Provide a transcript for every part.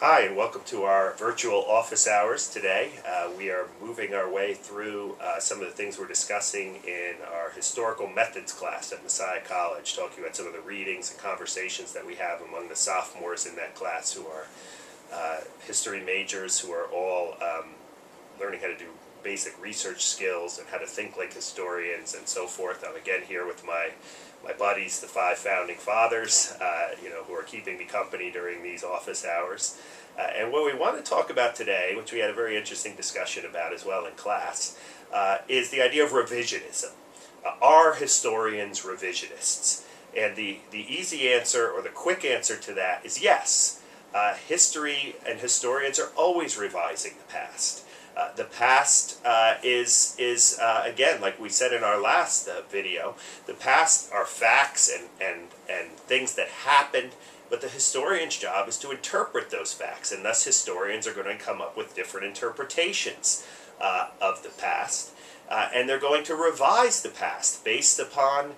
Hi, and welcome to our virtual office hours today. We are moving our way through some of the things we're discussing in our historical methods class at Messiah College, talking about some of the readings and conversations that we have among the sophomores in that class who are history majors who are all learning how to do basic research skills and how to think like historians and so forth. I'm again here with my buddies, the five founding fathers, who are keeping me company during these office hours. And what we want to talk about today, which we had a very interesting discussion about as well in class, is the idea of revisionism. Are historians revisionists? And the easy answer, or the quick answer to that, is yes. History and historians are always revising the past. The past is again, like we said in our last video, the past are facts and things that happened, but the historian's job is to interpret those facts, and thus historians are going to come up with different interpretations of the past, and they're going to revise the past based upon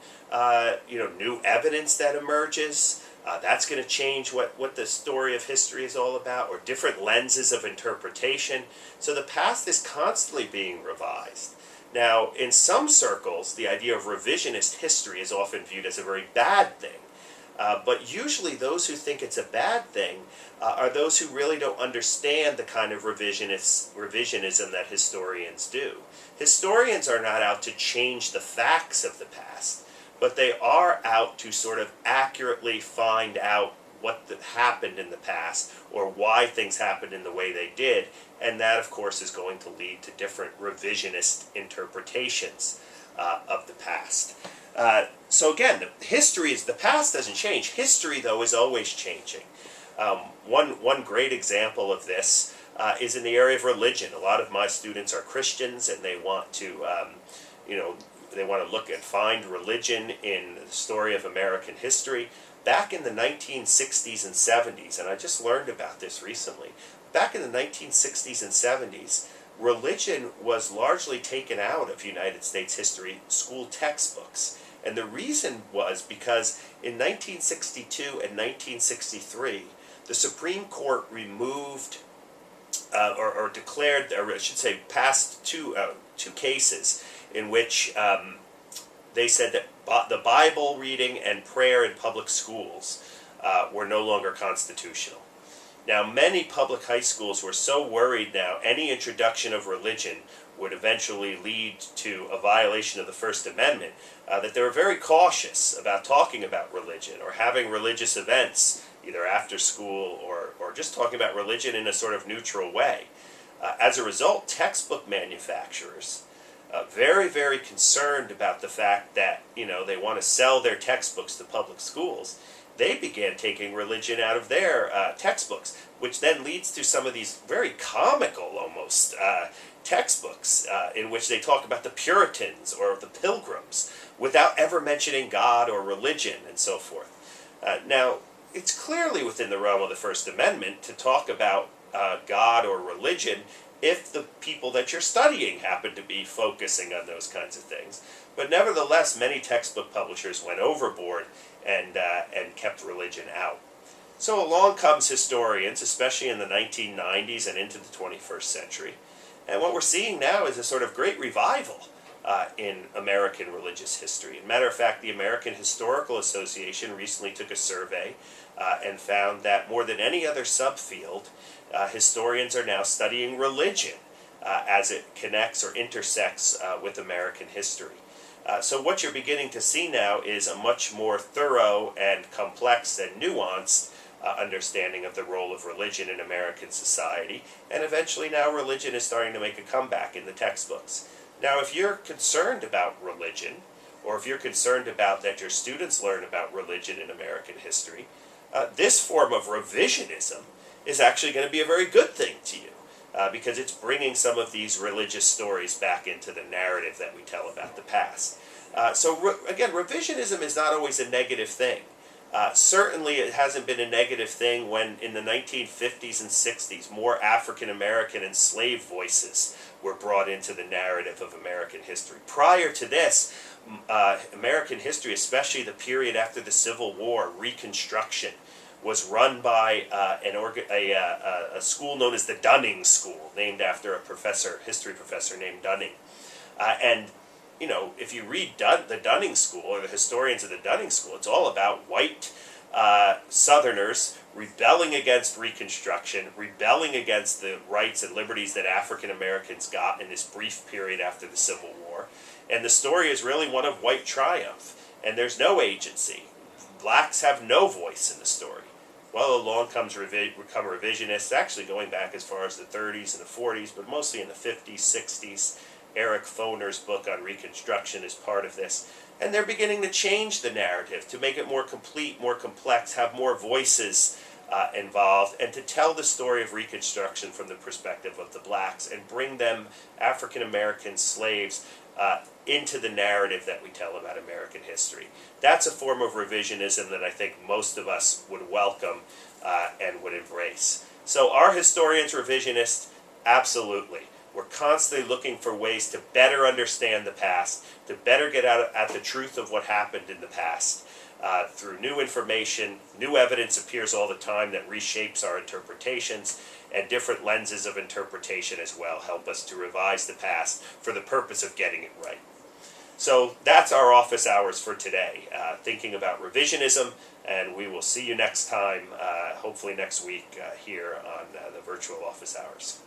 new evidence that emerges. That's going to change what the story of history is all about, or different lenses of interpretation. So the past is constantly being revised. Now, in some circles, the idea of revisionist history is often viewed as a very bad thing. But usually those who think it's a bad thing are those who really don't understand the kind of revisionism that historians do. Historians are not out to change the facts of the past, but they are out to sort of accurately find out what happened in the past, or why things happened in the way they did, and that of course is going to lead to different revisionist interpretations of the past. So again, the past doesn't change. History, though, is always changing. One great example of this is in the area of religion. A lot of my students are Christians, and they want to they want to look and find religion in the story of American history. Back in the 1960s and 70s, and I just learned about this recently, back in the 1960s and 70s, religion was largely taken out of United States history school textbooks. And the reason was because in 1962 and 1963, the Supreme Court removed or declared, or I should say, passed two cases in which they said that the Bible reading and prayer in public schools were no longer constitutional. Now, many public high schools were so worried now any introduction of religion would eventually lead to a violation of the First Amendment that they were very cautious about talking about religion or having religious events either after school or just talking about religion in a sort of neutral way. As a result, textbook manufacturers, very, very concerned about the fact that they want to sell their textbooks to public schools, they began taking religion out of their textbooks, which then leads to some of these very comical almost textbooks in which they talk about the Puritans or the Pilgrims without ever mentioning God or religion and so forth. Now, it's clearly within the realm of the First Amendment to talk about God or religion if the people that you're studying happen to be focusing on those kinds of things. But nevertheless, many textbook publishers went overboard and kept religion out. So along comes historians, especially in the 1990s and into the 21st century. And what we're seeing now is a sort of great revival in American religious history. As a matter of fact, the American Historical Association recently took a survey and found that more than any other subfield, historians are now studying religion as it connects or intersects with American history. So what you're beginning to see now is a much more thorough and complex and nuanced understanding of the role of religion in American society, and eventually now religion is starting to make a comeback in the textbooks. Now, if you're concerned about religion, or if you're concerned about that your students learn about religion in American history, this form of revisionism is actually going to be a very good thing to you, because it's bringing some of these religious stories back into the narrative that we tell about the past. Again, revisionism is not always a negative thing. Certainly it hasn't been a negative thing when in the 1950s and 60s more African American enslaved voices were brought into the narrative of American history. Prior to this, American history, especially the period after the Civil War, Reconstruction, was run by a school known as the Dunning School, named after a history professor named Dunning. And if you read the Dunning School, or the historians of the Dunning School, it's all about white Southerners rebelling against Reconstruction, rebelling against the rights and liberties that African Americans got in this brief period after the Civil War. And the story is really one of white triumph, and there's no agency. Blacks have no voice in the story. Well, along comes revisionists, actually going back as far as the 30s and the 40s, but mostly in the 50s, 60s. Eric Foner's book on Reconstruction is part of this. And they're beginning to change the narrative to make it more complete, more complex, have more voices involved, and to tell the story of Reconstruction from the perspective of the blacks and bring them, African American slaves, into the narrative that we tell about American history. That's a form of revisionism that I think most of us would welcome and would embrace. So are historians revisionists? Absolutely. We're constantly looking for ways to better understand the past, to better get at the truth of what happened in the past. Through new information, new evidence appears all the time that reshapes our interpretations, and different lenses of interpretation as well help us to revise the past for the purpose of getting it right. So that's our office hours for today, thinking about revisionism, and we will see you next time, hopefully next week, here on the virtual office hours.